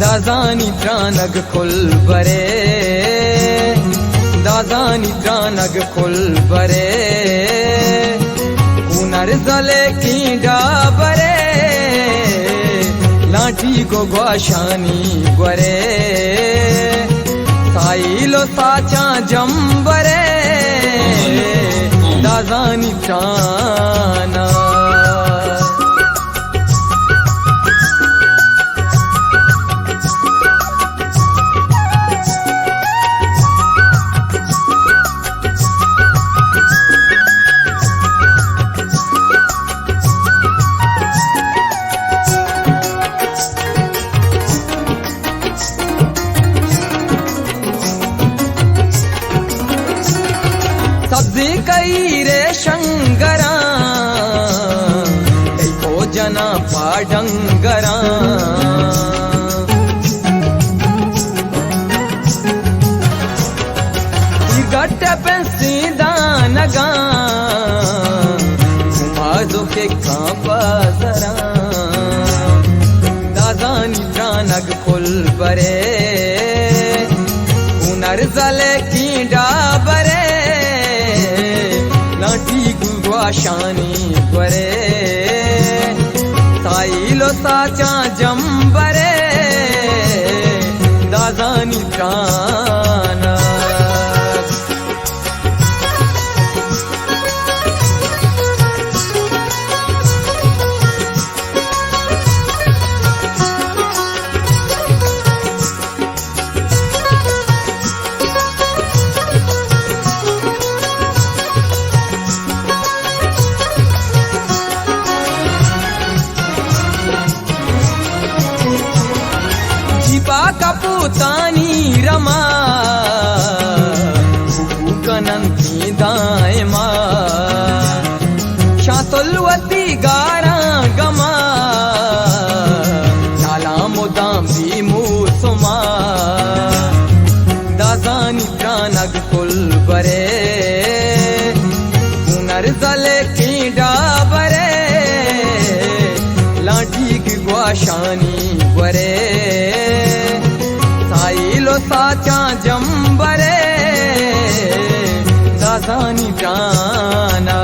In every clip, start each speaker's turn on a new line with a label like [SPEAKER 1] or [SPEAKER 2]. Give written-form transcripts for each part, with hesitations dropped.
[SPEAKER 1] दाजानी त्रानग खुल बरे दाजानी त्रानग खुल बरे उनर जले की डाबरे लाठी को ग्वाशानी ग्वरे साइलो साचा जंबरे दाजानी त्राना सब्जी कई रे शंकरा कई भोजना पाडंगरा गट पे सीधा नगा घुमाजो के कांपा जरा दादानी त्रानग खुल बरे उनर जले की डाबरे लाठी गुवाशानी ग्वरे साइलो साचा जंबरे दादानी त्राना कपूतानी रमा कनंती दायमा शातुलवती गारा गमा नाला मुदाम भी मूसुमा दाजानी त्रानग खुल बरे उनर जले की डाबरे लाठी की ग्वाशानी ग्वरे साइलो साचा जंबरे दादानी त्राना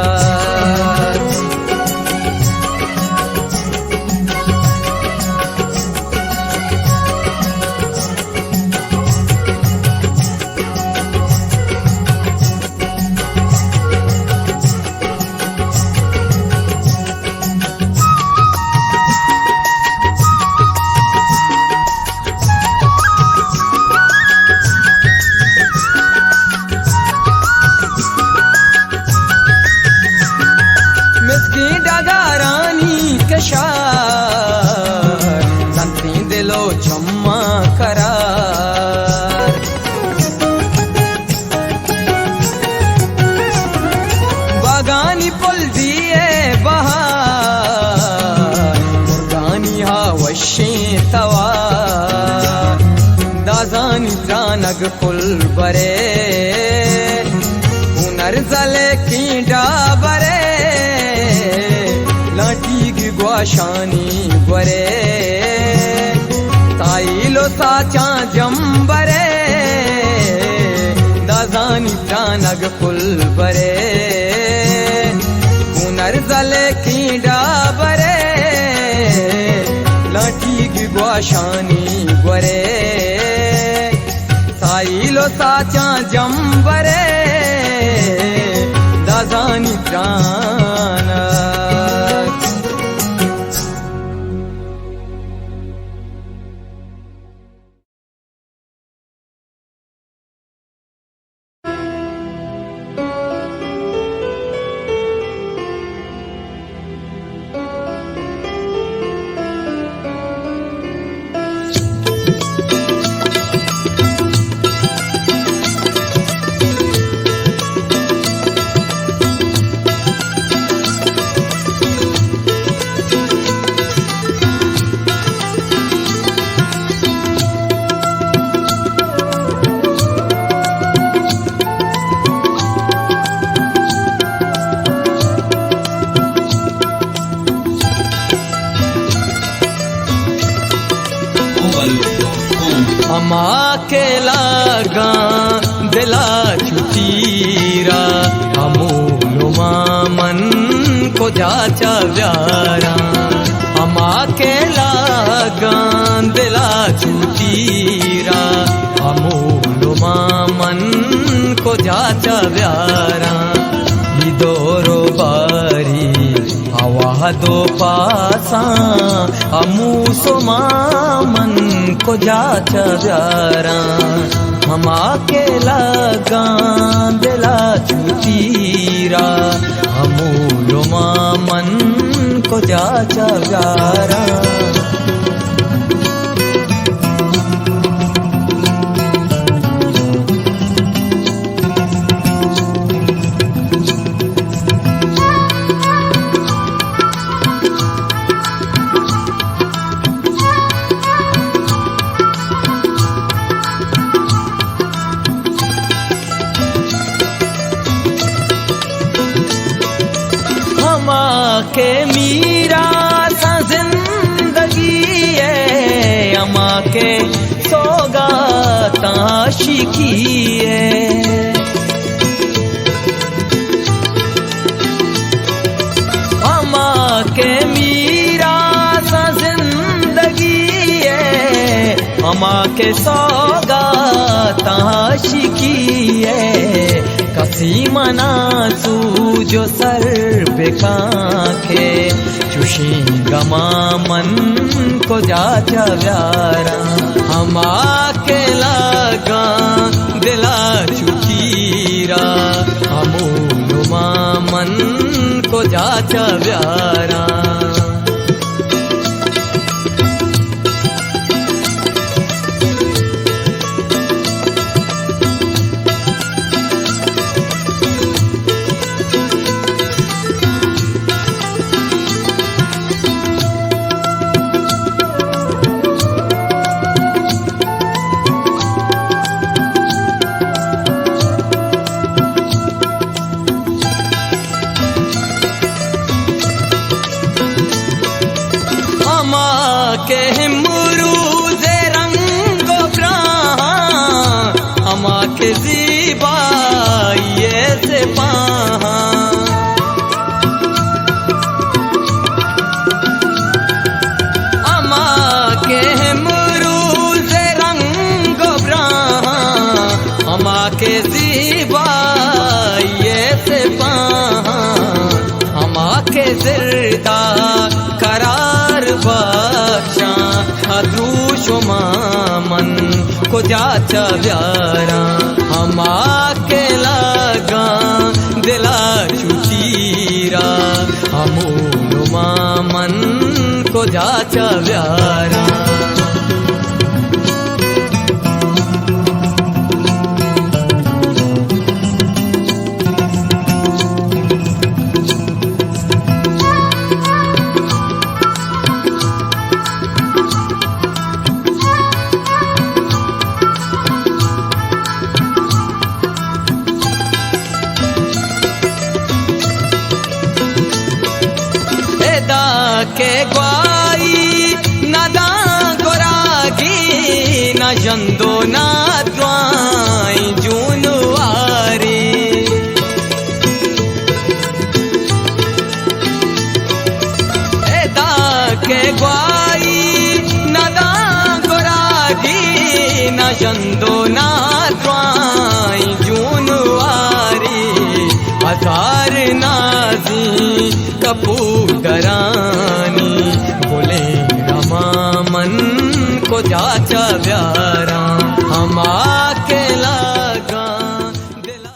[SPEAKER 1] संती दिलो छम्मा करार बागानी पुल दिए बहार मुर्गानी हावशी तवार दाजानी त्रानग खुल बरे उनर जले की डाबरे लाठी की ग्वाशानी ग्वरे साइलो साचा जंबरे दाजानी त्रानग खुल बरे उनर जले की डाबरे लाठी की ग्वाशानी ग्वरे साइलो साचा जंबरे दाजानी त्राना के लगा दिला छुटीरा अमूलो मन को जाचा व्यारा हमा के लगा दिला छुटीरा अमूलो मन को जाचा व्यारा दोरो बारी हवा दो पासा अमूसो मन को जाचा व्यारा हमा के लगा दिला छुटीरा अमूलो मन को जाचा व्यारा के मीरा सा जिंदगी है अमा के सौगाता शिकी है अमा के मीरा सा जिंदगी है अमा के सौगाता शिकी है कसी मना सूजो सर बेखाखे चुशी गमा मन को जाचा व्यारा हमा के लगा दिला छुटीरा अमूलो मन को जाचा व्यारा के मुरूज़े रंगो ब्राहा अमा के ज़ीबाइये से पाहा अमा के मुरूज़े रंगो ब्राहा अमा के ज़ीबाइये से पाहा अमा के ज़िरदा करार बख्शा अदूशो मन को जाचा व्यारा हमा के लगा दिला छुटीरा अमूलो मन को जाचा व्यारा के ग्वाई नदा गोरागी न जंदो न द्वाई जूनवारी एदा के ग्वाई नदा गोरागी न जंदो न द्वाई जूनवारी हजार नाजी कपूडरानी बोले रमा मन को जाचा व्यारा हमा के लगा दिला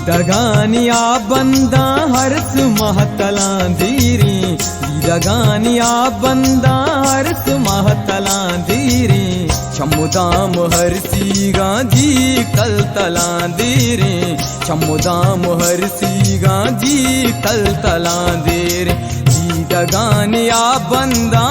[SPEAKER 1] दगानिया बंदा हर्ष महतला धीरे दगानिया बंदा हर्ष महतला धीरे चमुदाम हरसीगा जी कलतला धीरे चमुदाम हरसीगा जी कलतला धीरे जी दगानिया बंदा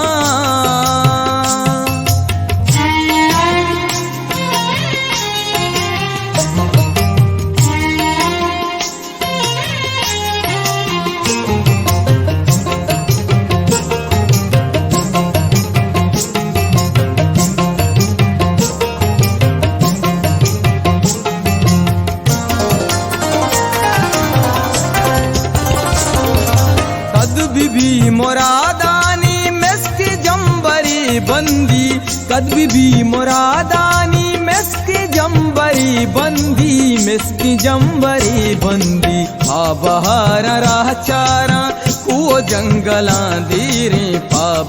[SPEAKER 1] मुरादानी मेस्की जंबरी बंदी कदवी भी मुरादानी मेस्की जंबरी बंदी मेस्की जंबरी बंदी बहार राह चारा कुओ जंगला धीरे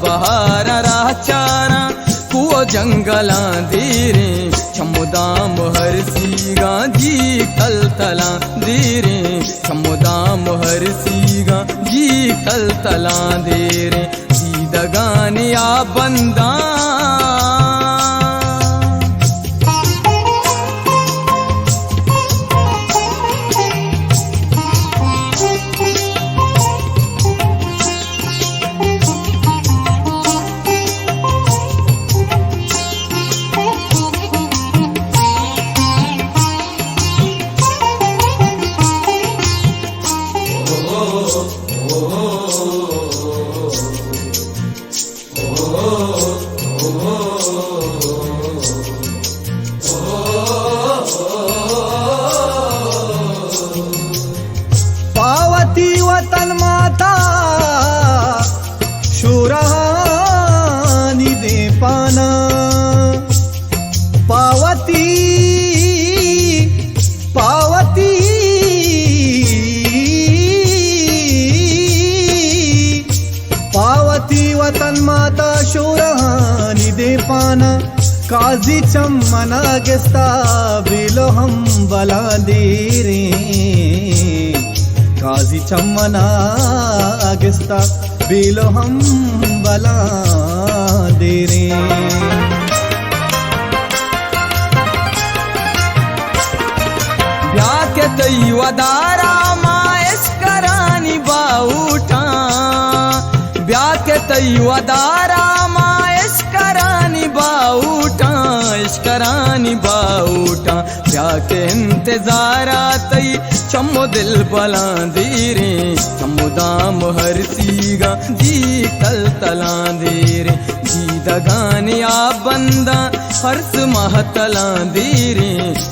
[SPEAKER 1] बहार राह चारा कुओ जंगला धीरे चमुदाम हरसीगा जी कलतला धीरे चमुदाम हरसीगा जी कलतला धीरे जी दगानिया बंदा
[SPEAKER 2] पावती वतन माता शुरानी दे पाना पावती पावती पावती वतन माता शुरानी दे पाना काजी चम्मना गेस्ता बिलो हम बला दे रे काजी चम्मना गेस्ता बिलो हम बला दे रे
[SPEAKER 1] ब्याके तई वदारा माएस करानी बाऊटा ब्याके तई वदारा माएस करानी बाऊटा इश्करानी बाऊटा ब्याके इंतजारा तई चमो दिल बला धीरे चमुदाम हरसीगा जी कलतला धीरे जी दगानिया बंदा हर्ष महतला धीरे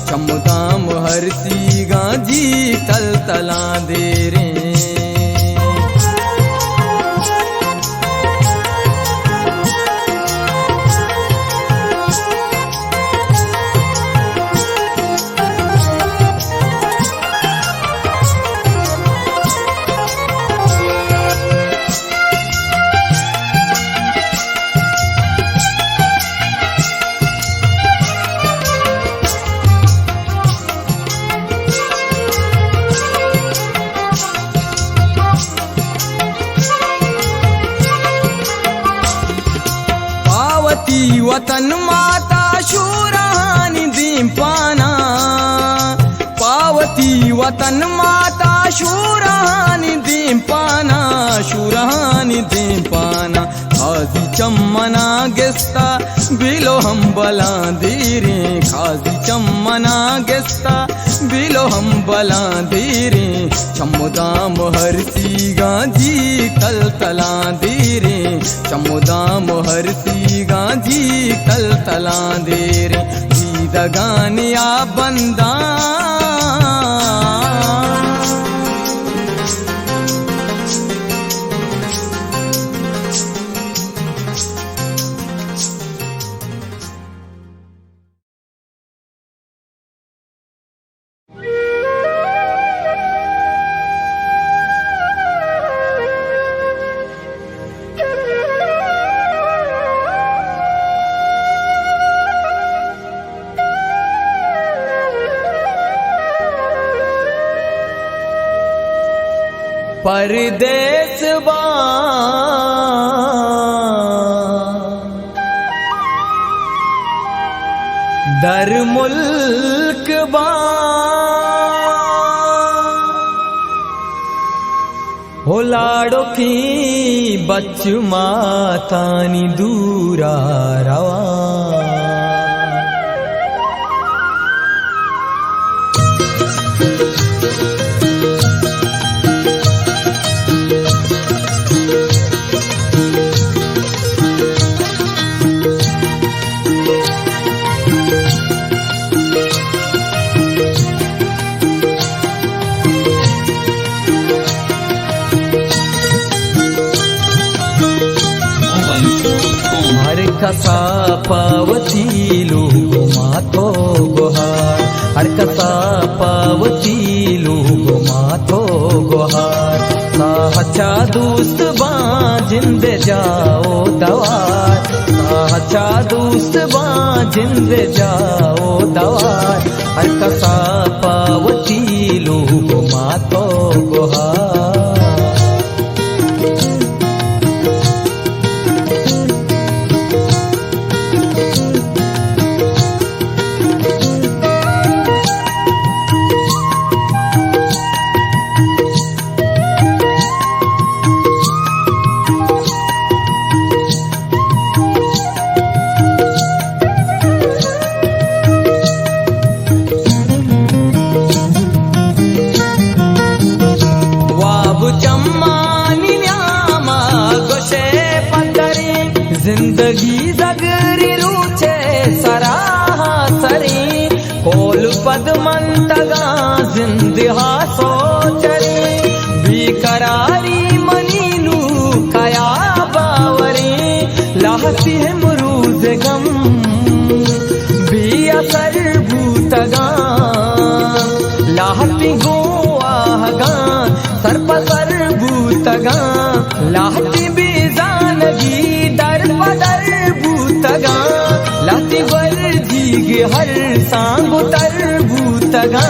[SPEAKER 1] चमुदाम हरसीगा जी कलतला धीरे वतन माता शूरानी दीपाना पावती वतन माता शूरानी दीपाना शूरानी दीपाना खाजी चम्मना गेस्ता बिलो हम बला धीरे खाजी चम्मना गेस्ता बिलो हम बला धीरे चमुदाम हरसीगा जी कलतला धीरे चमुदाम हरसीगा जी कलतला धीरे जी दगानिया बंदा परदेस बा दर मुल्क बा हो लाड़ो की बच्चु मातानी दूरा रवा कसा पावती लोगो माथो गोहार हर कसा पावती लोगो माथो गोहार साहचा दोस्त बा जिंद जाओ दवार साहचा दोस्त बा जिंद जाओ दवार हर कसा पावती लोगो माथो गोहार जिंदगी जगरी रूचे सराहा सरी कोल पदमंतगा जिंदहा सोचरी बेकरारी मनीलू कया बावरी लाहती है मुरूज गम बेअसर भूतगा लाहती गोआगा सरपसर भूतगा लाहती बेजानगी दर भूतगा लाती बर जीगे हर सांगो तर भूतगा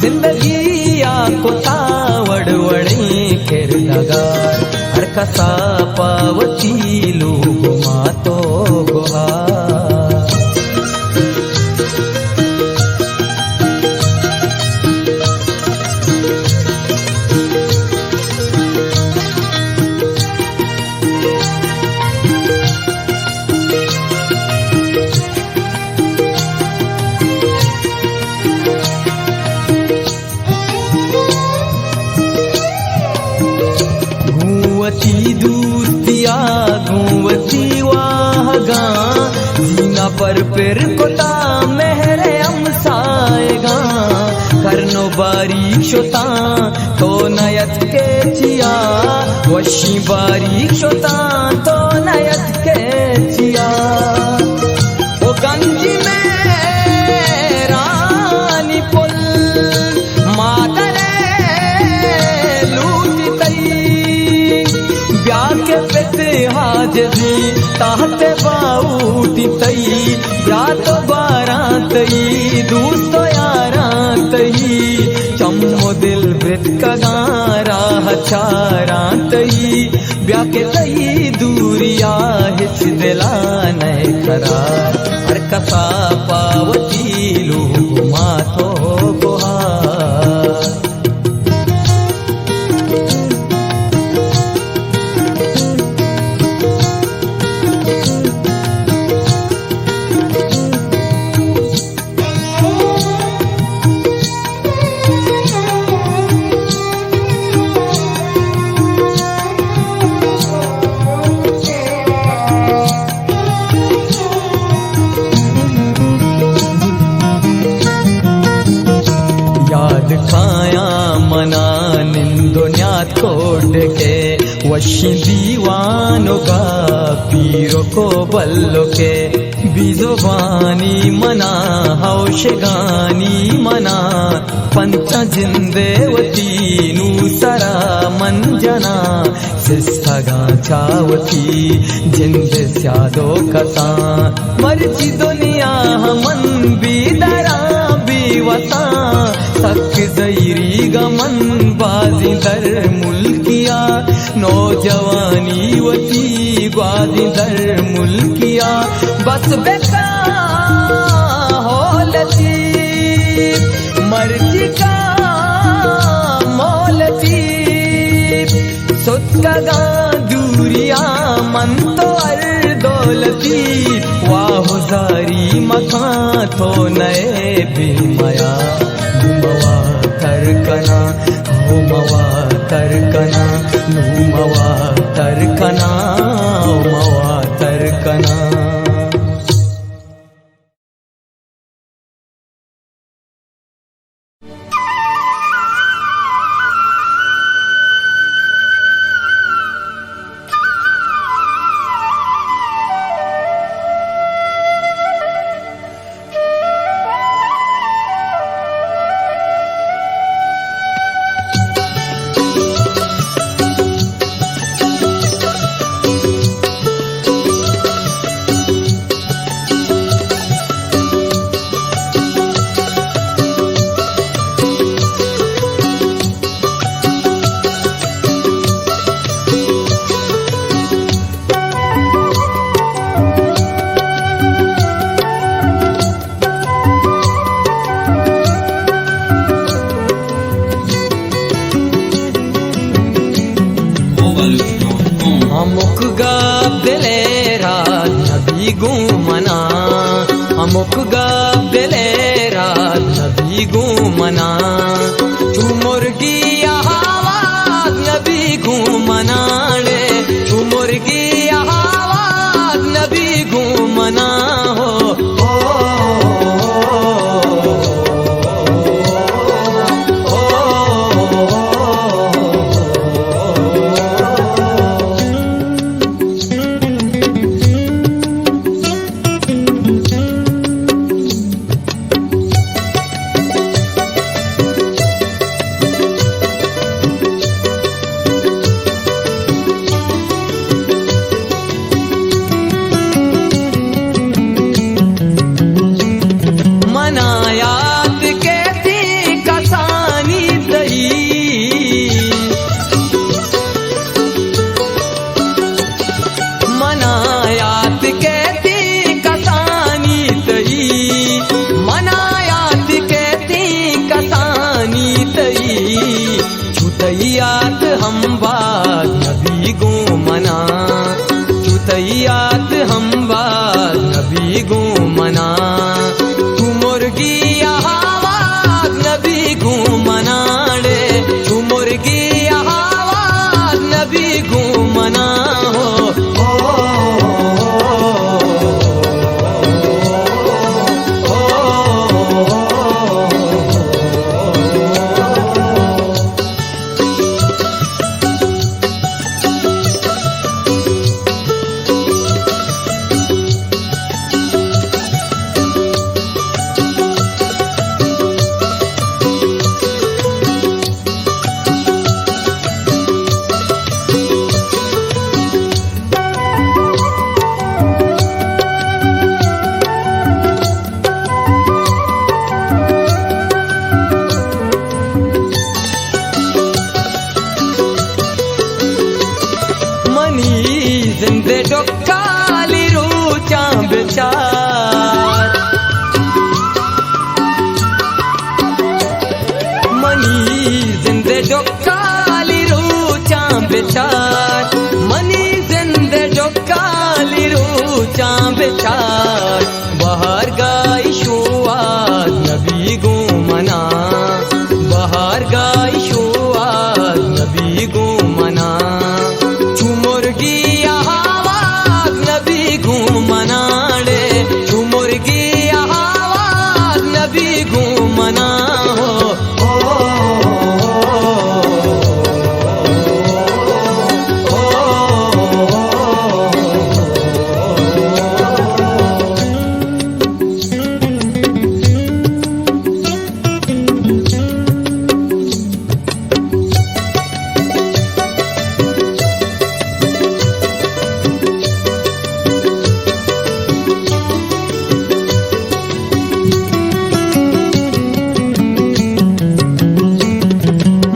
[SPEAKER 1] जिंदगी आको तावड़वड़े खेर लगार हर कसा पावती लोग मातो गोहार दूतिया घूवती वाहगा जीना पर फिर कोता मेहरे अमसाएगा करनो बारीक शोता तो नयत के चिया वशी बारीक शोता तो नयत के चिया ओ गंजी में रानी पुल मातरे लूटी तई ब्याके पेते हाजरी ताहते बाऊटी तई ब्यातो बारातई दूस्तो यारातई चम्मो दिल वृत कगारा चारातई ब्याके तई दूरिया हिच दिला नए करार हर कसा पावती लोग माथो गोहार मना निंदो न्यात कोड के वशी दीवानो का पीरो को बल्लो के बीजोबानी मना हौशगानी मना पंच जिंदेवती नूसरा मंजना सिस्थगा चावती जिंद स्यादो कसा मर्जी दुनिया मन बीदरा बीवता तक जैरी गमन बाजी दर मुल्क मर्जिका मोलती सुत्तगा दूरिया मन तो दौलती वाह जारी मखा तो नए बेमया नुमवा तरकना मवा तरकना नुमवा तरकना मवा तरकना अमुक गप दिलेरा नबी गुमना अमुक गप दिलेरा नबी गुमना तू मुर्गी आवाज नबी गुमना रे तू मुर्गी आवाज नबी गुमना हो चुतैयात हम बात नबी गुमना चुतैयात हम बात नबी गुमना तू मुर्गी आवाज नबी गुमना रे तू मुर्गी आवाज नबी गुमना हो जिंदे डोकाली रूचा बेचार मनी जिंदे डोकाली रूचा बेचार मनी जिंदे डोकाली रूचा बेचार बाहर गाई शुआत नबी गुमना बाहर गाई शुआत नबी गुमना मुर्गी आवाज नबी घूमना रे तू मुर्गी आवाज नबी घूमना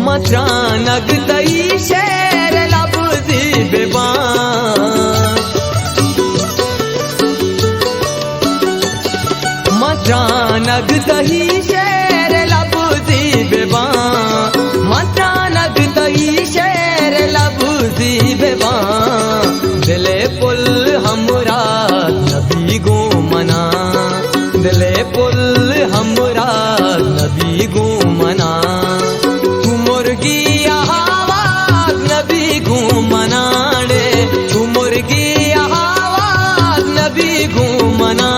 [SPEAKER 1] मचानक दई शेर लबजी बेबान मचानक दही शेर लबजी मता नगतई शेर लबूजी बेबा दिले पुल हमरा नबी गो मना दिले पुल हमरा नबी गो मना तू मुर्गी आवाज नबी गो मना रे तू मुर्गी आवाज नबी गो मना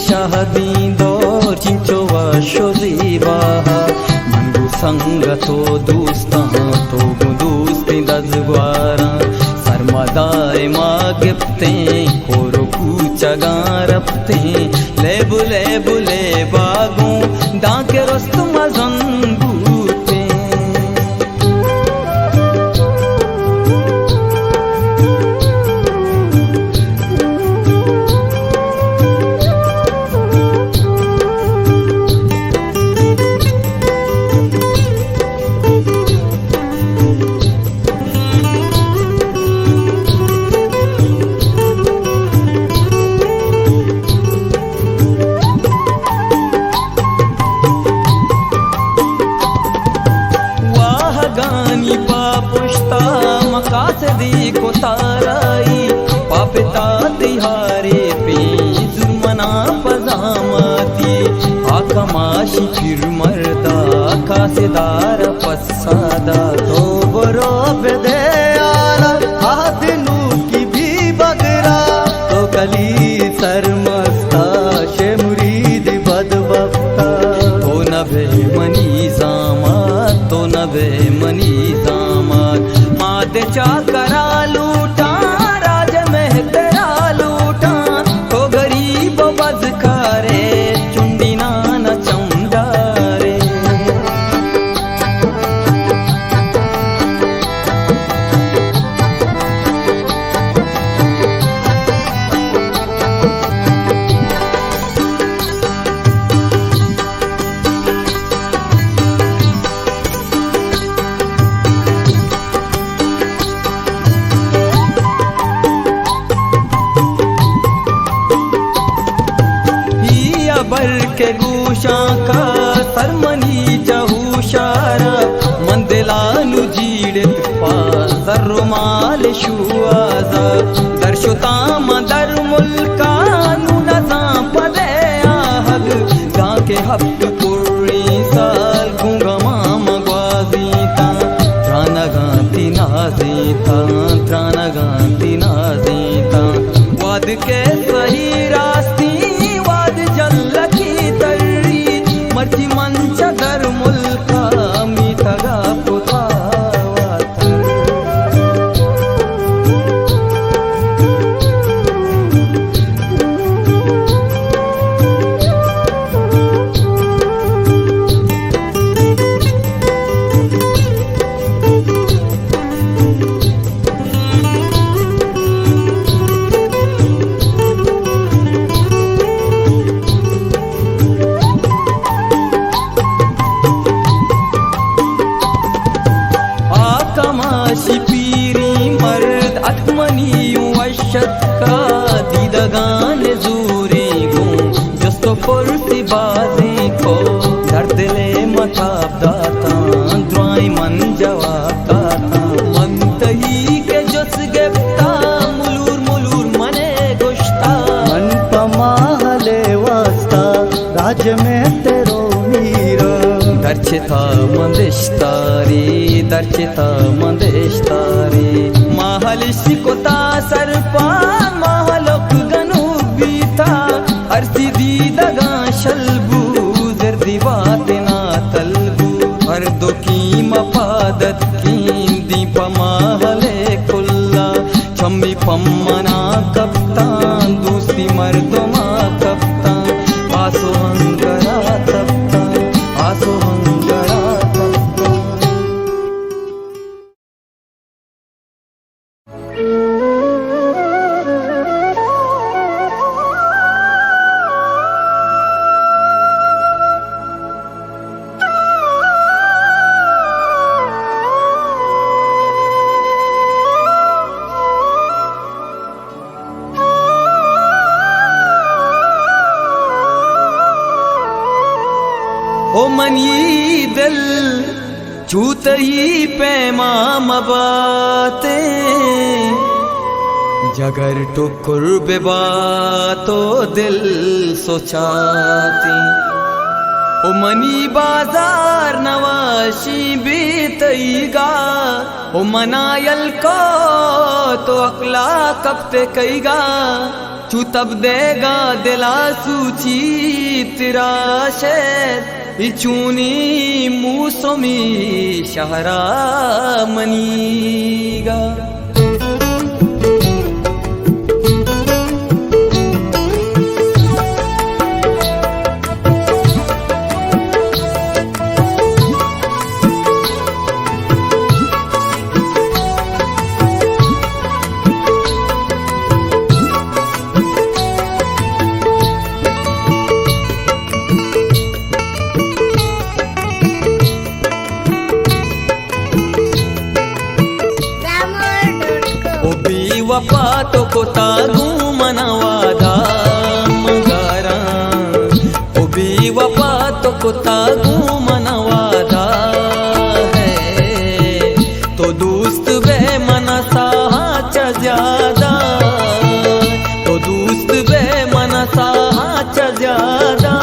[SPEAKER 1] शाहदी दौर चिंचो वाशोजीवा मंगू संगतो दोस्ता तो दोस्ती दजवारा सरमदाए मागिप्ते कोरो कूचगा रपते ले बुले बागों दाके रस्तम जंगूते दी को ताराई पापिता तिहारे पे जुर्मना पजामाती आकमाशी फिर मरदा कासेदार पसादा तो बरो बेदे आला हादिनू की भी बगरा तो कली सरमस्ता शे मुरीद बदबख्ता तो नभे मनी जामात तो नभे मनी जामात माते चाकरा लूटा राज में तेरा लूटा तो गरीब बजकारे चुंडी नाना चमदारे बर के गुशा का सरमनी जहूशारा मंदिलानु जीड़त पा सर्रुमाल शुआजा दर्शुताम दर मुल्कानु नजा पदे आहग गाके हफ्त पुरी साल गुंगमा मगवाजीता त्रानगांती नाजीता त्रानगांती नाजीता वाद के सही रास्ती मर्जी मंच दर मुल्का मीठगा पुतावाता पीरी मर्द अखमनी वशत का दीदगान जूरी गो जस्तो फुर्ती बाजी को दर्द ले मताब दाता द्वाई मन जवाब दाता मंतही के जस गेप्ता मुलूर मने गुश्ता मन पमाले वास्ता राज में तेरो मीरा दर्चिता मंदेश्तारी महलिशी कोता सरपान महलोक गनु बीता अर्सी दीदगा शल्बू जर्दी बात ना तलबू हर दो की मफादत की दी पम्मना कप्तान दोस्ती मर्दमा कप्तान आसो हंगरा तप्ता आसो हंगरा तप्ता। ओ मनी दिल छूत ही पैमाम बाते जगर टुकुर बेबातो दिल सोचाते। ओ मनी बाजार नवाशी बीतईगा ओ मनायल को तो अकला कब ते कईगा चू तब देगा दिला सूची तेरा शेर इचूनी मूसमी शहरा मनीगा। वफा तो को तागू मनवादा मगारा ओ भी वफा तो को तागू मनवादा है तो दोस्त बे मनसा च ज्यादा तो दोस्त बे मनसा च ज्यादा।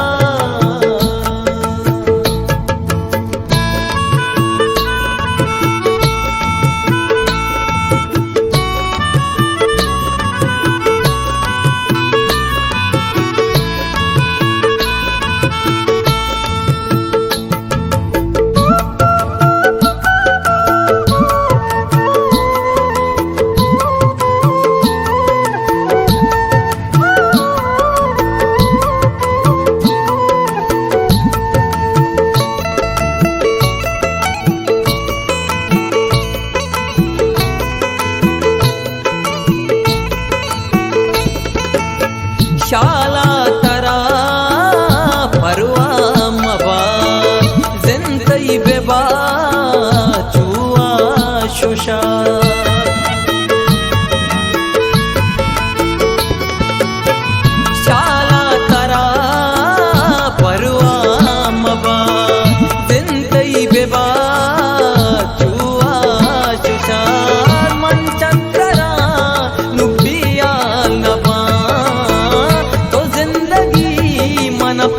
[SPEAKER 1] शाला तरा परवा मबा जिंदगी बेबा चुआ शुशा शाला तरा परवा मबा जिंदगी बेबा चुआ शुशा मन चंद्रा नुबिया नबा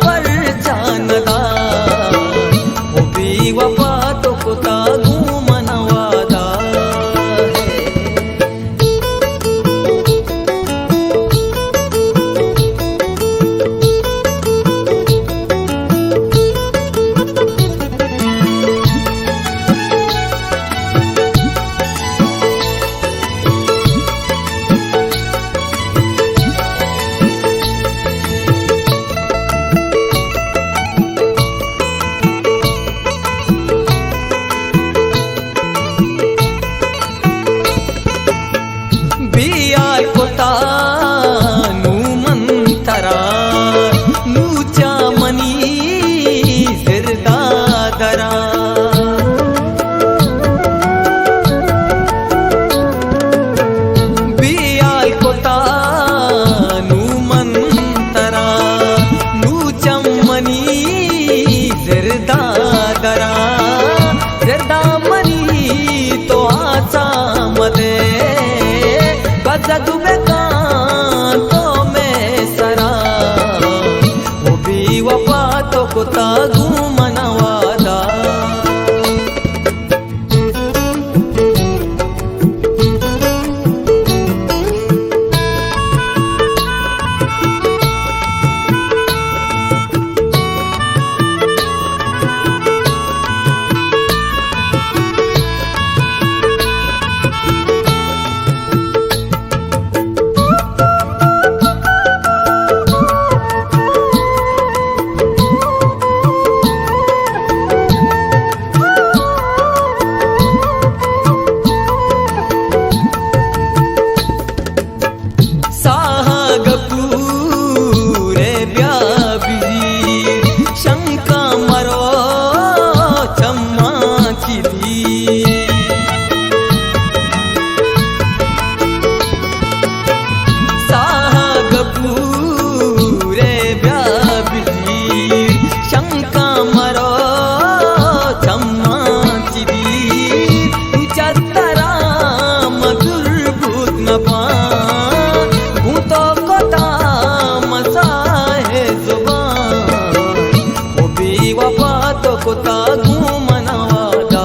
[SPEAKER 1] पर जानदा वो भी वफा तो को तागू मनवादा है। बियाल कोता नू मंतरा नूचा मनी जिरदा दरा बियाल कोता नू मंतरा नूचा मनी जिरदा दरा जिरदा मनी तो आसा मदे जदुबे कांतो में सरा वो भी वफा तो को तागू मनवादा। कुता घूमनवादा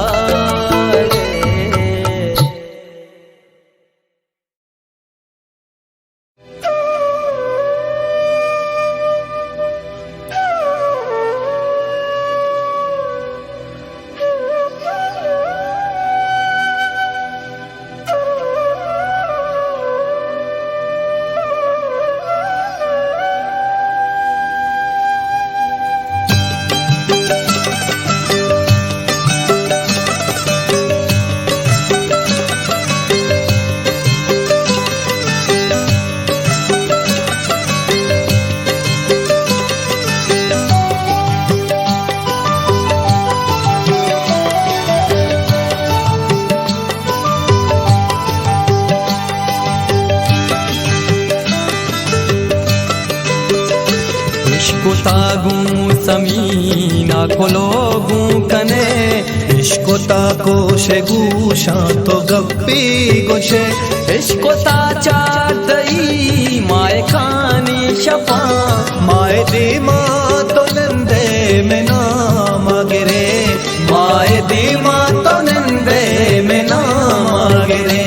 [SPEAKER 1] समीना खोलोगू कने
[SPEAKER 2] इश्कोता कोशे गूशा तो गप्पी गोशे
[SPEAKER 1] इश्कोता चादई माए खानी शपा
[SPEAKER 2] माए दी माँ तो नंदे में नाम गिरे
[SPEAKER 1] माए दी माँ तो नंदे में नाम गिरे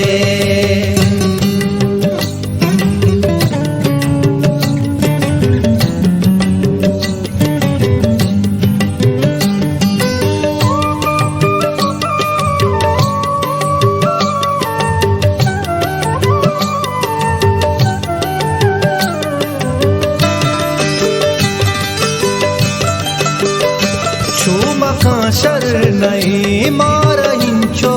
[SPEAKER 2] शर नहीं मारहिंचो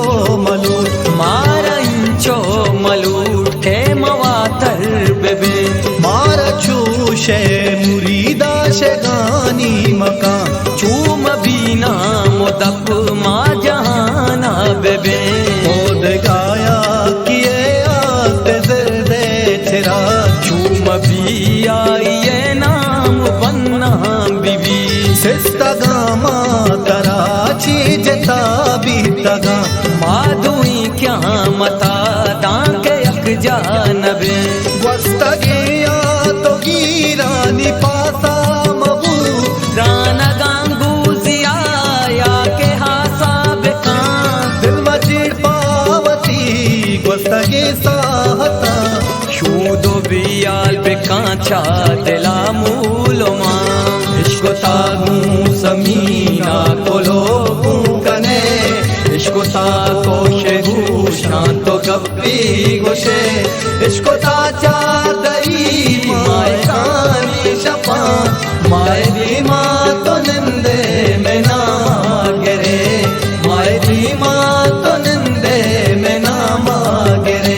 [SPEAKER 1] मलूट के मवातर बेबे
[SPEAKER 2] मार चूशे मुरीदा शे गानी मका
[SPEAKER 1] चूम बीना मुदप मा जहाना बेबे
[SPEAKER 2] ओद गाया किए आते दे तेरा
[SPEAKER 1] चूम भी आइए नाम बन्ना बीबी
[SPEAKER 2] सिस्ता गामा जता बीतगा
[SPEAKER 1] माधुई क्या मता दांके यक जानबे
[SPEAKER 2] वस्तगिया तो गिरानी पासा मबू
[SPEAKER 1] राना गांगूजिया या के हासा बेका
[SPEAKER 2] दिल मजीद पावती वस्तगी साहता
[SPEAKER 1] शूदो बियाल बेका चा दिला मूलो मां इश्को तागू समीना कोलो इश्को ता कोशे घूशा तो गप्पी गोशे इश्को ता चादई माए कानी शपा माए दी माँ तो नंदे में नाम गिरे माए दी माँ तो नंदे में नाम गिरे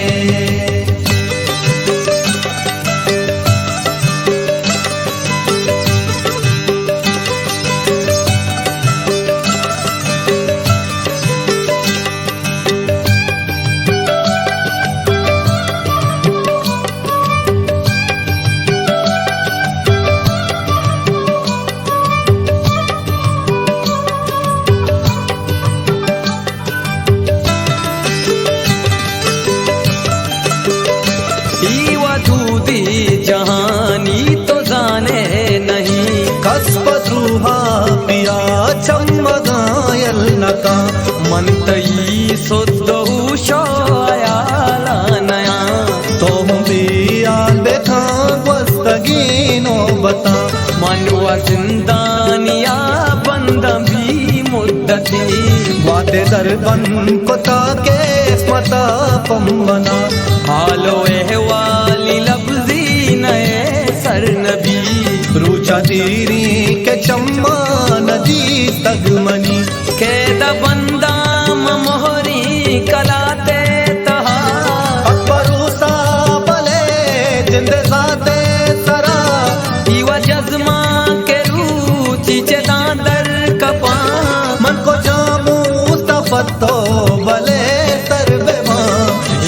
[SPEAKER 1] जहानी तो जाने नहीं
[SPEAKER 2] कस्बद्रुहा पिया चम्मगायल नका
[SPEAKER 1] मंतई सुद्धू शोयाला नया
[SPEAKER 2] तो बियाल देखा वस्तगीनो बता
[SPEAKER 1] मनवा जिंदानिया बंद भी मुद्दती
[SPEAKER 2] वाते दरबन को ताके स्मता पम्बना
[SPEAKER 1] हालो एहवाली लफ्जी नए सर नबी
[SPEAKER 2] रूचा तीरी के चम्मा नदी तगमनी
[SPEAKER 1] के दबंदा मोहरी कलाते तहा
[SPEAKER 2] अकबरूसा बले जिंद साते सरा
[SPEAKER 1] इवा जज्मा के रूची चेता दर कपा
[SPEAKER 2] मन को जामू तफतो बले तरबे मां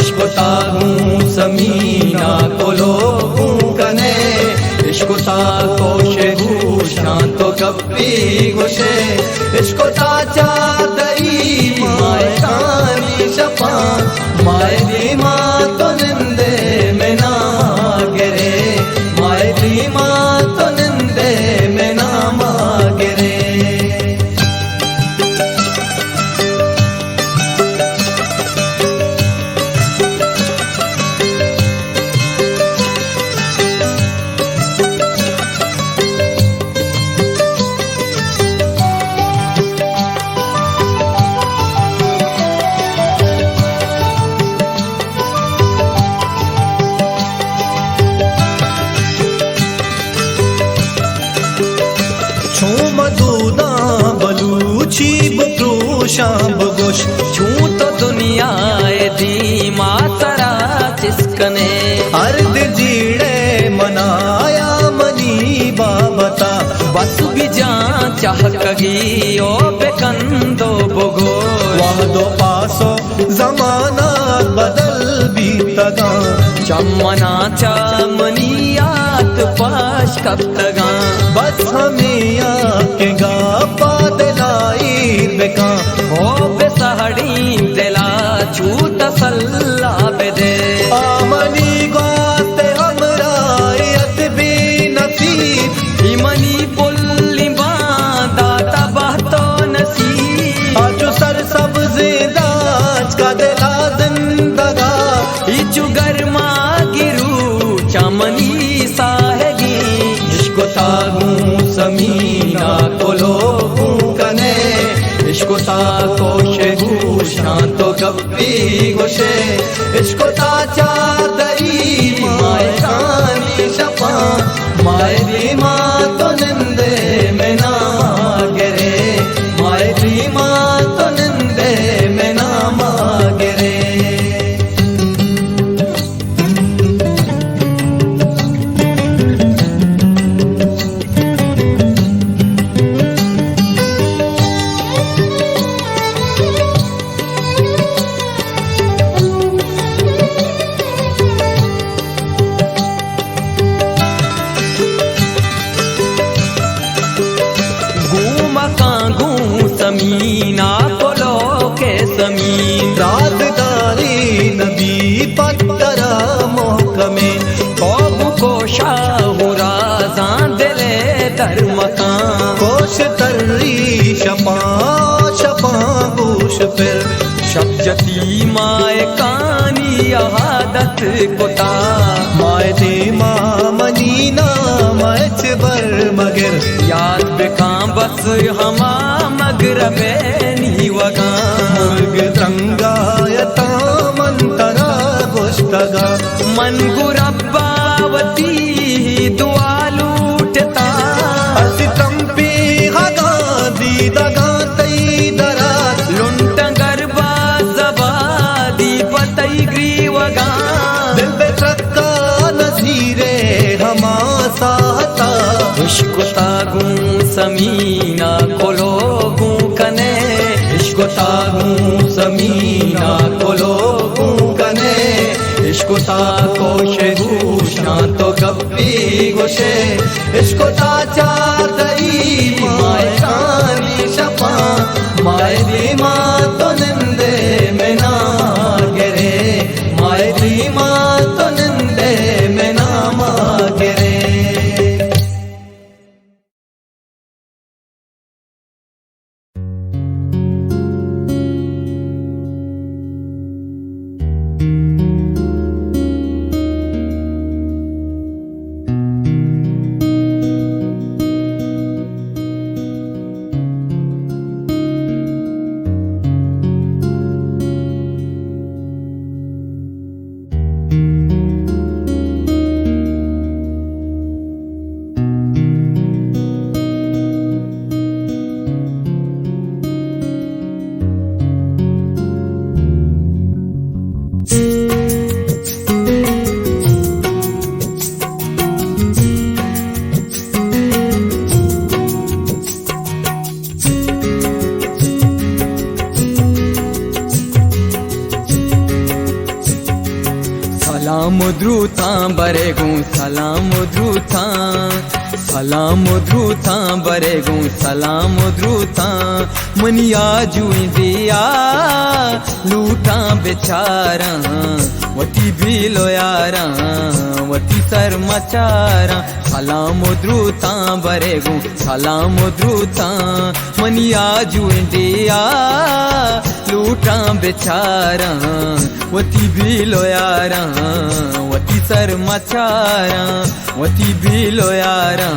[SPEAKER 1] इश्को तागू समीना को लोगू कने इश्को ता कोशे घूशा तो गप्पी गोशे इश्को ता चादई माए कानी शपा माए दी माँ तो नंदे में ना गिरे माए दी माँ तो नंदे में ना गिरे
[SPEAKER 2] बुक्रूशां बगोश
[SPEAKER 1] छू तो दुनिया दीमा सरा चिस्कने
[SPEAKER 2] अर्ध जीड़े मनाया मनी बाबता
[SPEAKER 1] बस भी जा चाह कगी ओ बेकंदो बुगो
[SPEAKER 2] वादो पासो जमाना बदल बीतगा
[SPEAKER 1] चमना चमनियात पाश कब तगा
[SPEAKER 2] बस हमें आकेगा बादलाई बेका
[SPEAKER 1] ओ बेसहड़ी दिला छूत सल्ला बेदे
[SPEAKER 2] आमनी गाते हमरा यत भी नसीब
[SPEAKER 1] इमनी पुल्ली बांदा बहतो नसीब
[SPEAKER 2] आज सर सब्ज़े दाज का दिला जिंदगा
[SPEAKER 1] इचु गर्मा गिरू चमनी साहेगी
[SPEAKER 2] इश्को तागू समीना को लोगू कने इश्को ताको शेगू शांतो गप्पी गोशे इश्को ताचा दरी माय कानी शपा माय दीमा तो निंदे में ना मागरे माय दीमा तो निंदे में ना मागरे
[SPEAKER 1] समीना कोलो के समीन
[SPEAKER 2] राजदारी नबी पत्तरा मोहकमे
[SPEAKER 1] कौब को शाहुरा जान दिले धर्मका
[SPEAKER 2] कोश तर्री शपा शपा गोश फिर
[SPEAKER 1] शब्जती माय कानी आदत कोता
[SPEAKER 2] माय दे मनीना मैच बर मगर
[SPEAKER 1] याद बेका बस हमा मगरबे नी वगा
[SPEAKER 2] मुर्ग त्रंगायता मंतरा गोश्तगा
[SPEAKER 1] मन गुरब्बावती दुआ लूटता
[SPEAKER 2] असितंपी हगा दी दगा तई दरा
[SPEAKER 1] लुंट गरबा जबा दी पतई ग्रीवगा
[SPEAKER 2] दिल पे ट्रक्का नजीरे हमा साहता
[SPEAKER 1] इश्क तागू समीना कोलो गू कने
[SPEAKER 2] इश्क तागू समीना कोलो गू कने इश्क ताको शेगू शांतो गप्पी गोशे इश्क ताचा दई माय कानी शपा माय दीमा तो निंदे में ना मागरे माय दीमा तो निंदे में ना मागरे
[SPEAKER 1] सलाम द्रुता बरेगू सलाम द्रुता सलाम द्रुता बरेगू सलाम द्रुता मनिया जुई दिया लूटा बेचारा वती भी लो यारा वती सर मचारा सलाम द्रुता बरेगू सलाम द्रुता मनिया जुई दिया लूटा बेचारा वती भी लो यारा वती सर मचारा वती भी लो यारा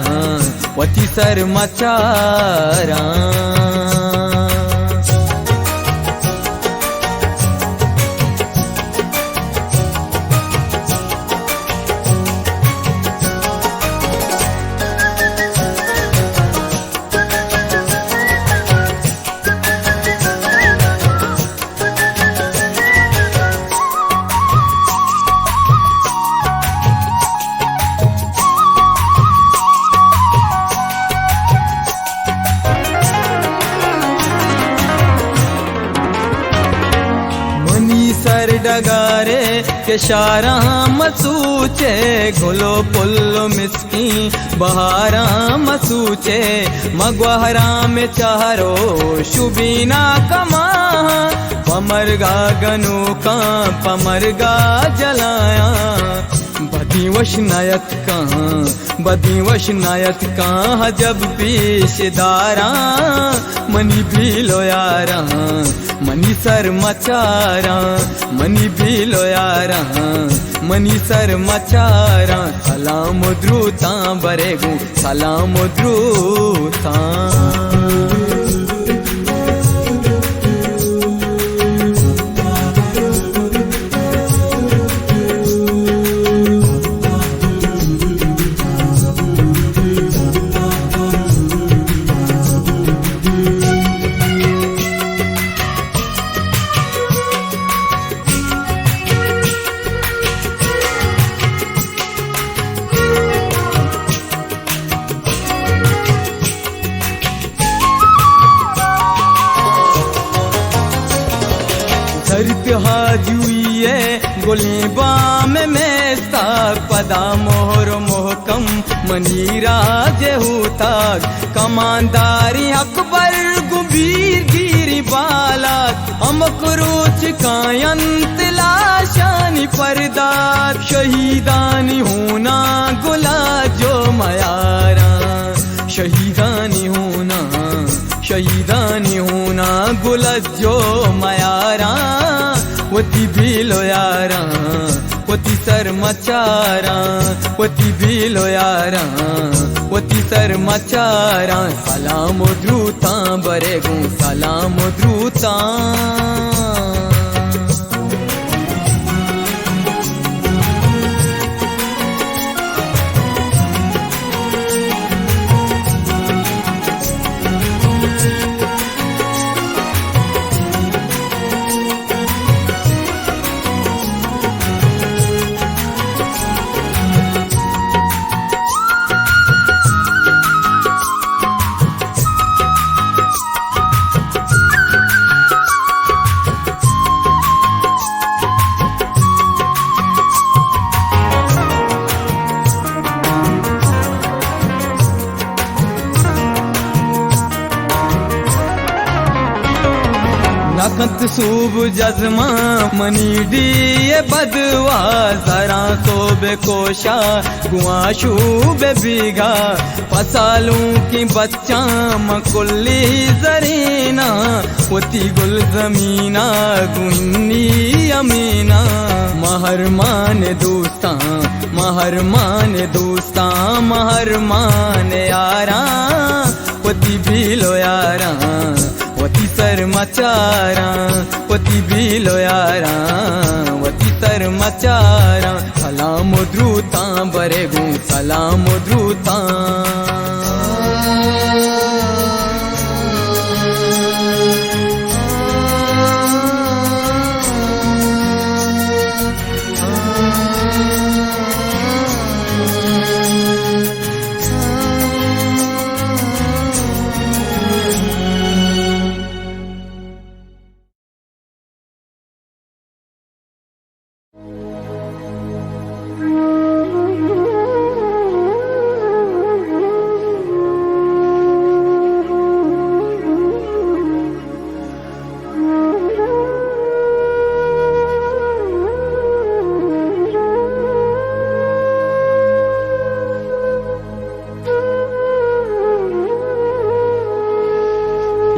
[SPEAKER 1] वती सर मचारा डगारे के शारा मसूचे गुलो पुल्लो मिसकी बहारा मसूचे मगवहरा में चारो शुबीना कमा पमरगा गनु का पमरगा जलाया बदीवश नायत कहाँ जब पेशदारा मनी भी लोयारा मनी सर मचारा मनी भी लोयारा मनी सर मचारा सलाम द्रूता बरेगू सलाम द्रूता हाजुए गुलेबा में मेस्ता पदा मोहर मोहकम मनीरा जेहूता कमानदारी अकबर गुबीर गिरी बाला अमकरोच कायंत लाशानी परदार शहीदानी होना गुला जो मयारा शहीदानी होना गुलजो मयारा वती भी लोयारा वती सर मचारा वती भी लोयारा वती सर मचारा सलाम द्रूता बरेगू सलाम द्रूता नखत सूब जज़मा मनी दिए बदवा जरा सोबे कोशा गुआ शूबे बीघा फसालूं की बच्चा मकुल्ली जरीना वती गुल जमीना गुन्नी अमीना महर मान दोस्ता महर मान यारा वती भी लो यारा वती सर मचारा वती भी लोयारा वती सर मचारा सलाम द्रूता बरेगू सलाम द्रूता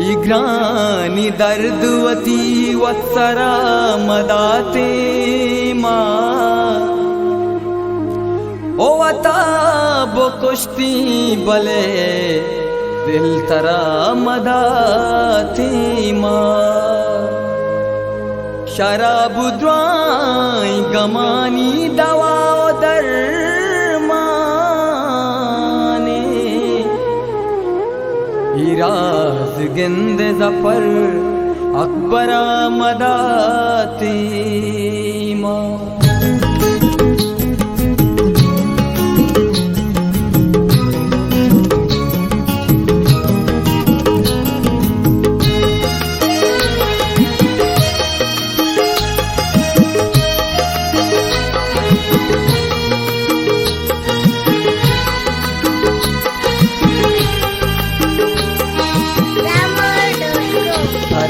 [SPEAKER 1] इग्रानी दर्दवती वत्सरा मदाते माँ ओ वता बो कुश्ती बले दिल तरा मदाते माँ शराब द्वाई गमानी दवा दर राज गिंद जफर अकबरा मदाती माँ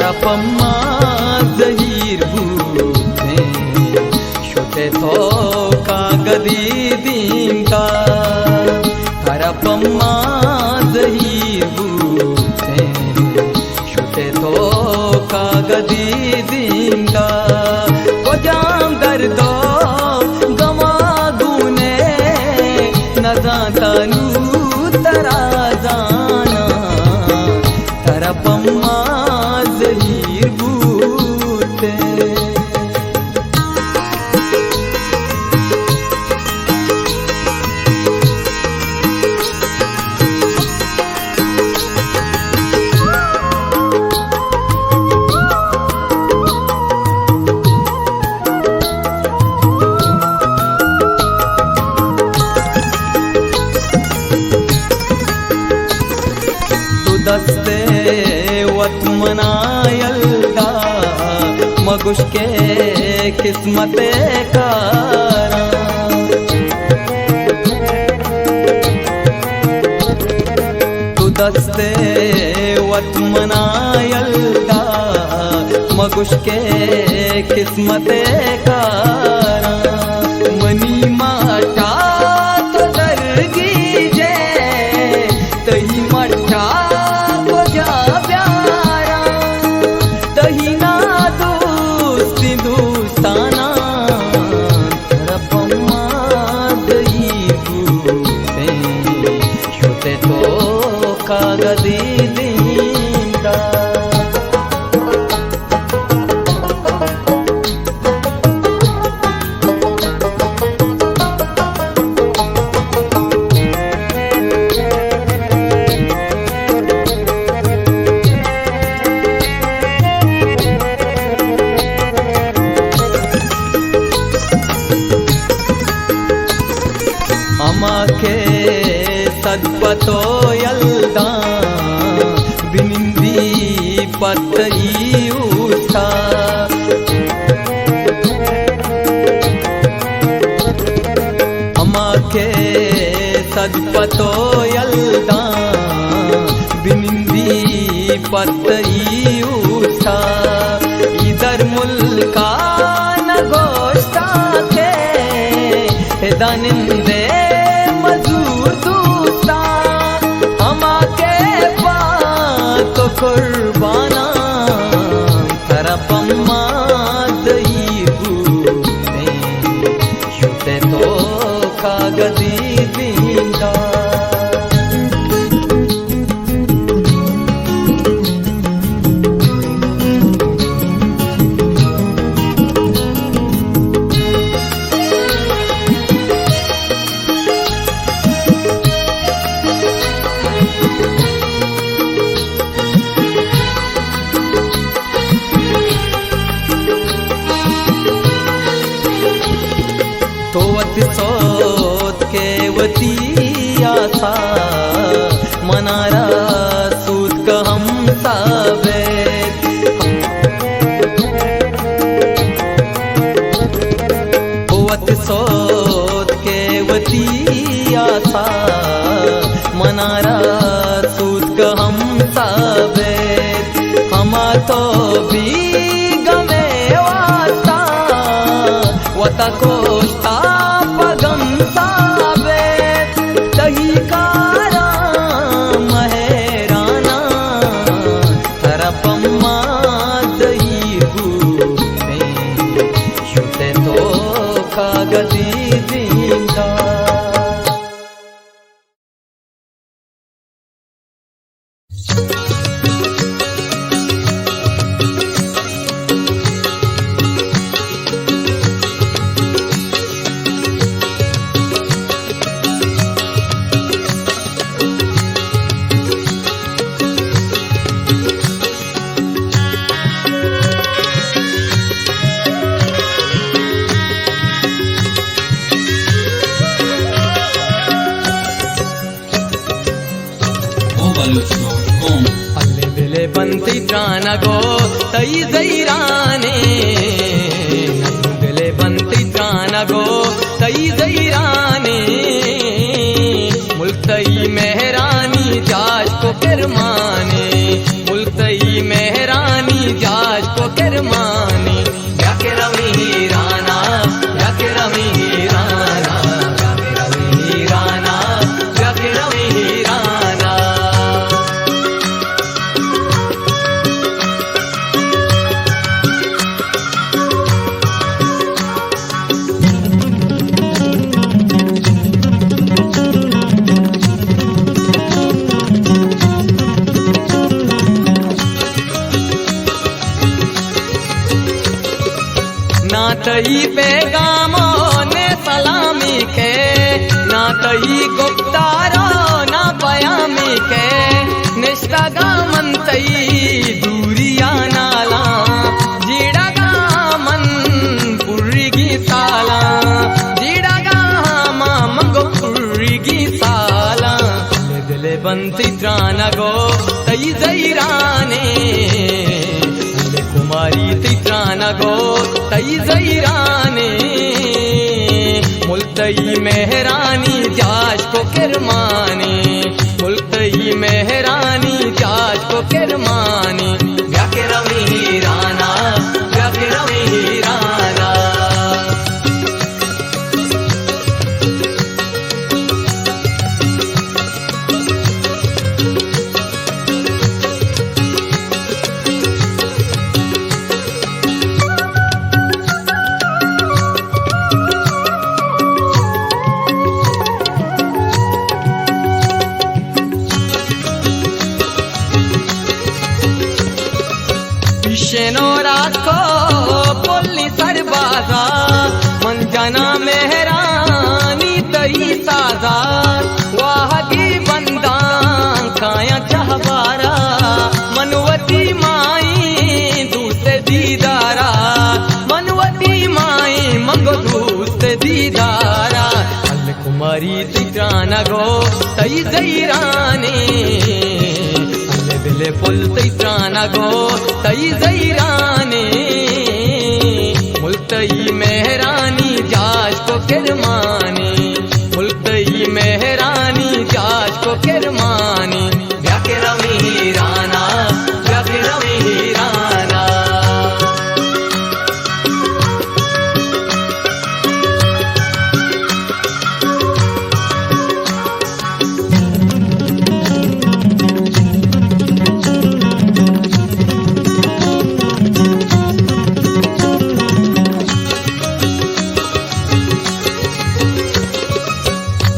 [SPEAKER 1] तरपम्मा जहीर बूते शोते तो कागदी दिंका तरपम्मा जहीर बूते शोते तो कागदी दिंका को जाम दर्दो गमा गुने न जाता नू तरा जाना तरपम्मा जहीर बूते दस्ते वत मनायलदा मगुश के किस्मते कारा तू दस्ते वत मनायलदा मगुश के किस्मते कारा मनी माटा तो दरगी जे तही मटा कागदी दिंदा अमाके सदपतो यल्दा बिनिंदी पत्तई उठा अमाके सदपतो यल्दा बिनिंदी पत्तई उठा इधर मुल्का न गोश्ता के दानिंदे मजूर दूसरा हमाके बात कुर्बाना तरपम्मा जहीर बूते शोते तो कागदी दिंदा सोत के वती आसा मनारा सूद का हम साबे सोत के वती आसा मनारा सूद का हम साबे हमा तो भी गमे वाता वता कोस्ता कागदी दिंदा अल्ले दिले बंती प्राणगो तई जैराने दिले बंती प्राणगो तई जैराने मुल्तई मेहरानी जाज को किरमाने मुल्तई मेहरानी ना तई पैगामो ने सलामी के, ना तई गुप्तारो ना पयामी के, निष्ठगा मन तई दूरिया नाला, जीड़गा मन पुर्रिगी साला, जीड़गा मंगो पुर्रिगी साला, दिले बंती त्रानगो तई जैराने, कुमारी तित्रानगो तई जैराने, मुल्तई मेहरानी जाश को किरमाने, मुल्तई मेहरानी जाश को किरमाने, व्याके रवी राना, व्याके रवी राना। शेनोरात को बोली सरबाजा, मंजना मेहरानी तई साजा, वाहगी बंदा काया चाहबारा, मनवती माई दूसरे दीदारा, मनवती माई मंगो दूसरे दीदारा, अल कुमारी तित्रानगो तई जैराने, दिले पुल तित्रानगो तई जैराने, मुल्तई मेहरानी जाश को किरमाने, मुल्तई मेहरानी जाश को किरमाने, व्याके रवी राना, व्याके रवी राना।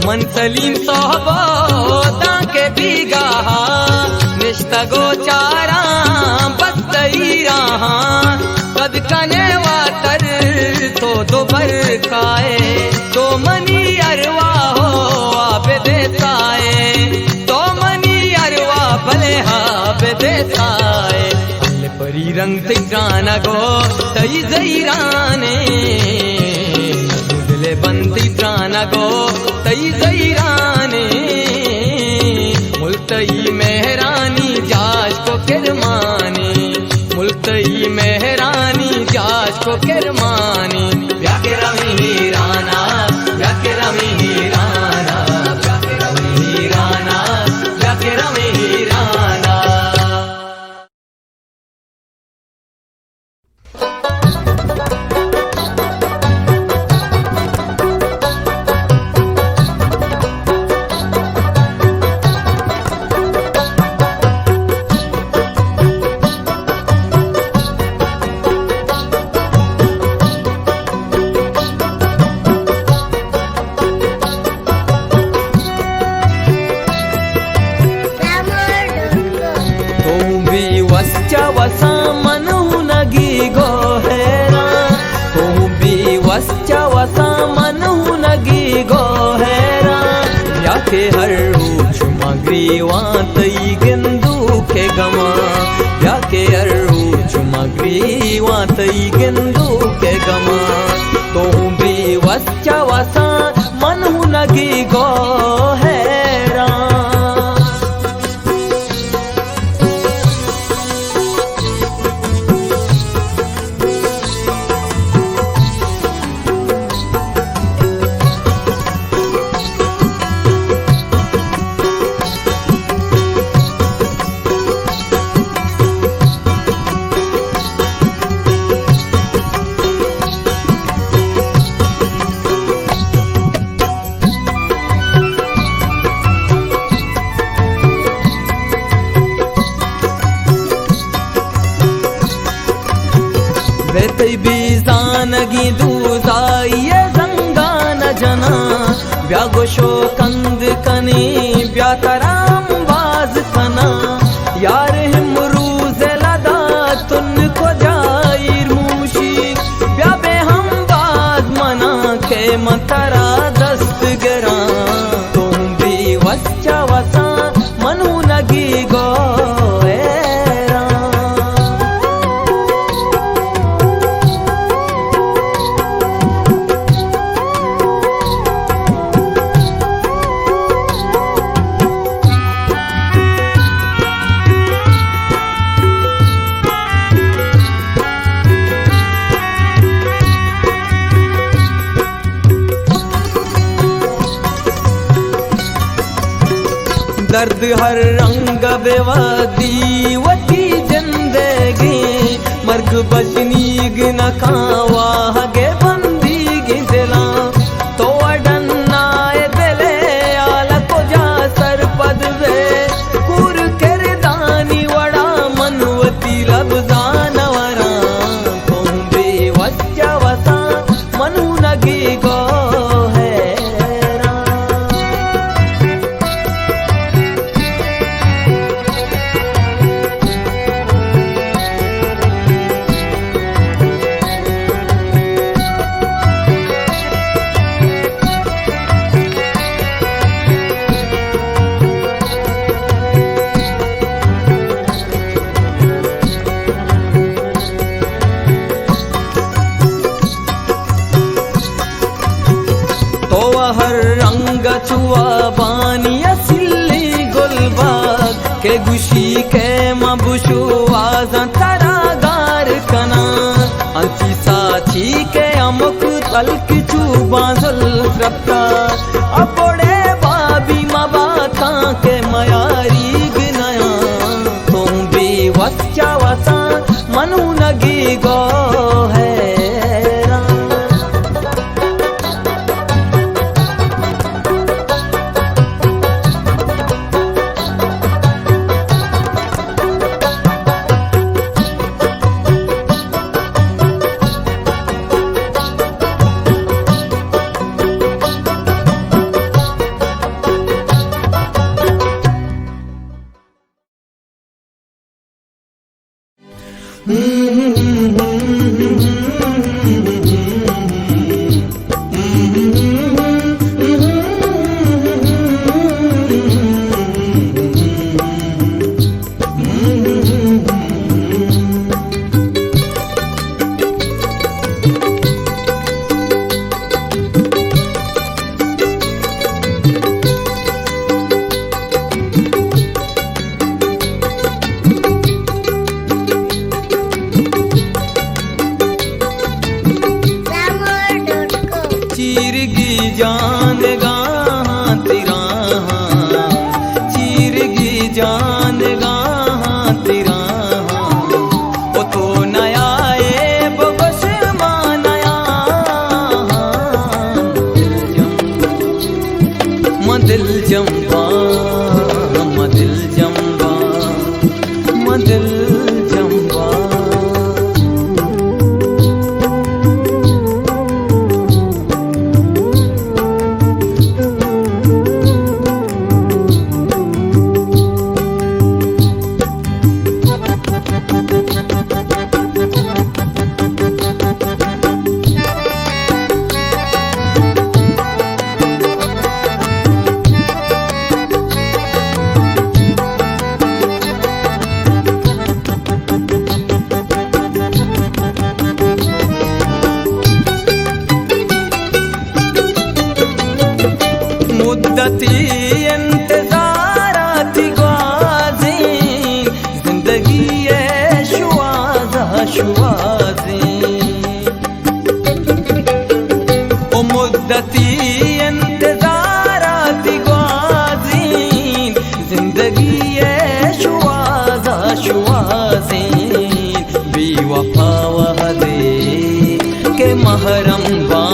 [SPEAKER 1] मन सलीम सोहबो ताके बीगाहा, निश्तगो चारा बस्तई रहा, कद कने वातर तो दोबर खाए, तो मनी अरवा हो आबे देसाए, तो मनी अरवा भले हाबे देसाए, अल परी रंग तित्रानगो तई जैराने, दिले बंती त्रानगो तई जैराने, मुल्तई मेहरानी जाश को किरमाने, मुल्तई मेहरानी जाश को किरमाने, व्याके रवी राना, व्याके रवी राना, व्याके रवी राना, व्याके रवी राना। वसा मनु नगी गोहेरा, तू भी वस्चा वसा मनु नगी गोहेरा, याके हर ऊच मग्रीवा तई गिंदू के गमा, याके हर ऊच मग्रीवा तई गिंदू के गमा, तू भी वस्चा वसा मनु नगी गोहेरा। बेतई बीजानगी दूजाइये जंगान जना, ब्यागोशो कंद कनी ब्यातराम बाज कना, यार हिमरूज लदा तुन को जाइर मूशी ब्याबे दर्द हर रंग बेवादी वती जिंदगी मर्ग बचनी गिन खावा गे बंदी गिदला तो अडन्नाए दिले आल को जा सर पद वे कुर करदानी वड़ा मनवती लबजान वरा तुम बेवच्चा वसा मनु नगी गो हर रंग छुआ बानिया सिल्ली गुलबाग के गुशी के मबुशु आजा तरागार कना अंची साची के अमुक तलक चू बांझल रफ्ता अपोड़े बाबी मबाता के मयारी गिनया तुम भी वच्चा वसा मनु नगी गो है जान गां तेरा चीरगी जान गां तेरा ओ तो नया ए बगस मानया मदिल जंबा मदिल जंबा मदिल जंबा मुद्दती इंतजाराती ग्वाज़ी जिंदगी है शुआज़ा शुआज़ी ओ मुद्दती इंतजाराती ग्वाज़ी जिंदगी है शुआज़ा शुआज़ी बेवफा वहदे के महरम बा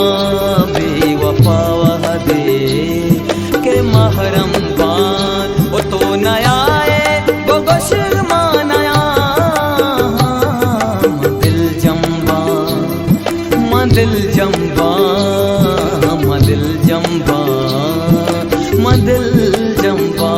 [SPEAKER 1] बेवफा वहदे के महरम बान वो तो नया है गोगोश मानया मदिल जंबा मदिल जंबा मदिल जंबा मदिल जंबा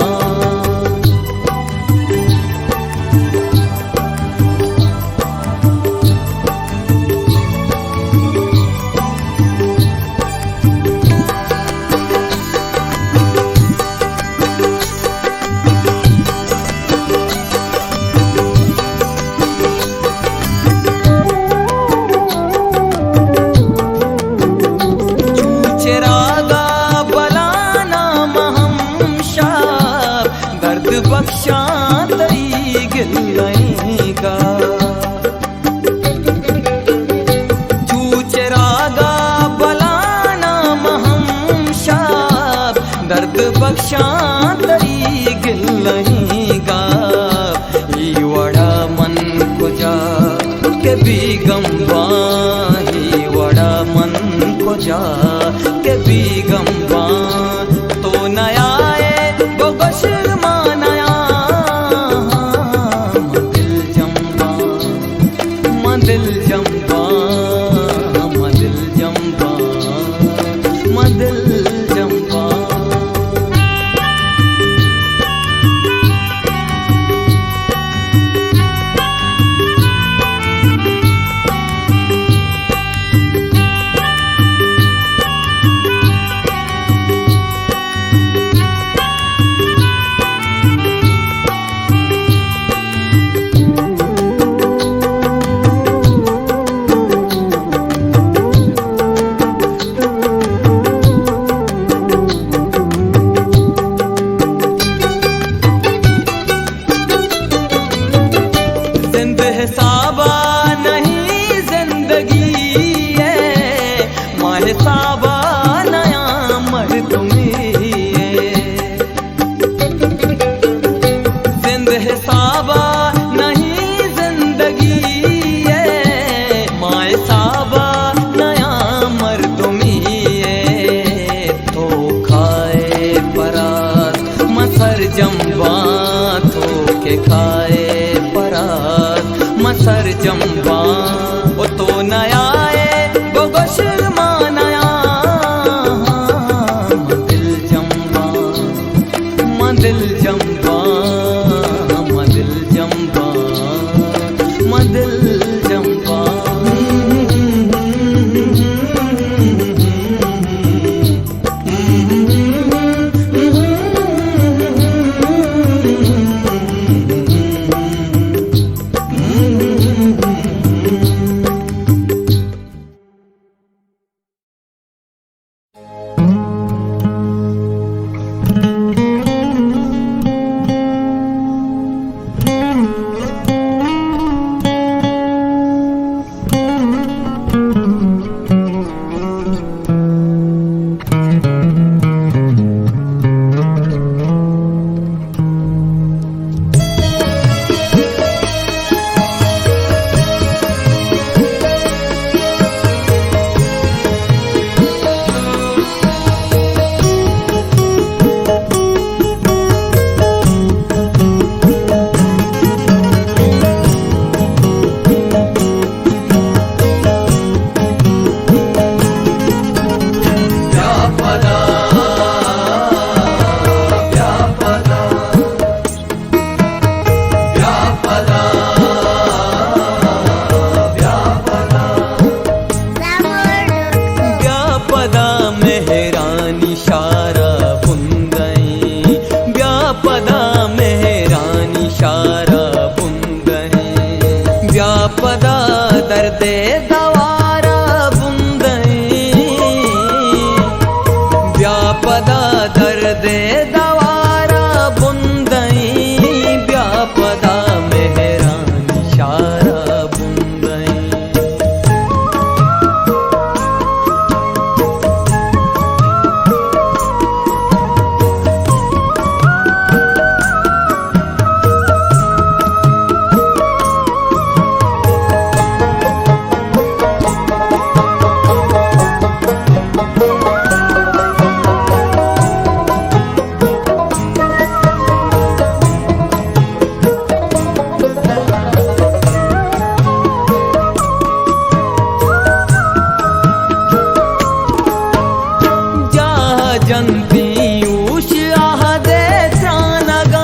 [SPEAKER 1] बख्शा तरी गिल्लेगा चूचरागा बलाना महम शाब दर्द बख्शा तरी गिल के बीगम्बा ही वड़ा मन को जा के बीगम्बा तो नया गोगो शर्मा नया दिल जम्बा दिल जम्बा दिल जम्बा दिल जम्बा साबा नहीं जिंदगी है माह साबा नया मर तुम्हें जिंद है साबा नहीं जिंदगी है माह साबा नया मर तुम्हें तो खाए परात मसर जम्बा तो के खाए मसर जम्बा वो तो नया गोगो शर्मा नया दिल जम्बा दिल जम्बा दिल जम्बा दिल जम्बा व्यापदा दर्दे दवारा बुंदई व्यापदा दर्दे दवारा बुंदई व्यापदा मेहरानी शारा बुंदई जनती उष आह दे त्रानगा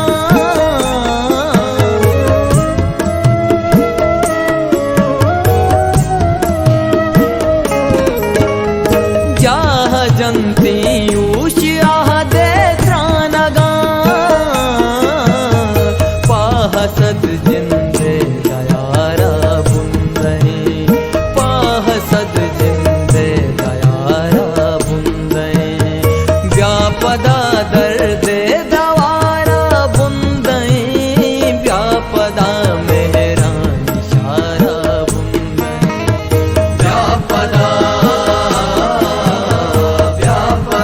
[SPEAKER 1] जाह जनती उष आह दे त्रानगा पाहसद जिंदे दयारा बुंदई पाहसद जिंदे दयारा बुंदई व्यापदा दर्दे दवारा बुंदई व्यापदा मेहरानी शारा बुंदई व्यापदा व्यापदा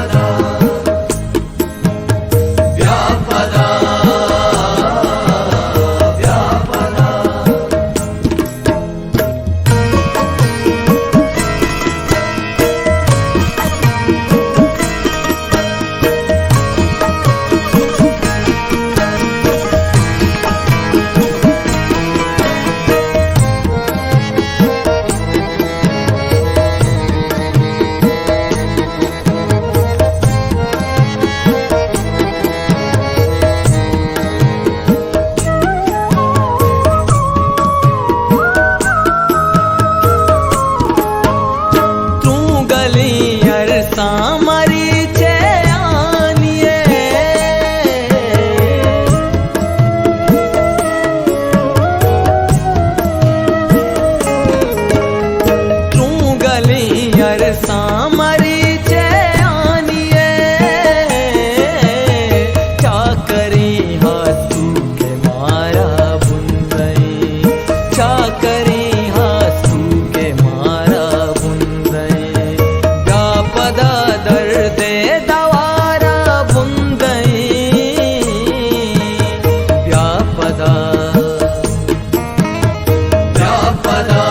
[SPEAKER 1] यार सामरी चे आनिए क्या करी हाथू के मारा बुंदई क्या करी हाथू के मारा बुंदई व्यापदा दर्दे दवारा बुंदई व्यापदा व्यापदा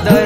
[SPEAKER 1] da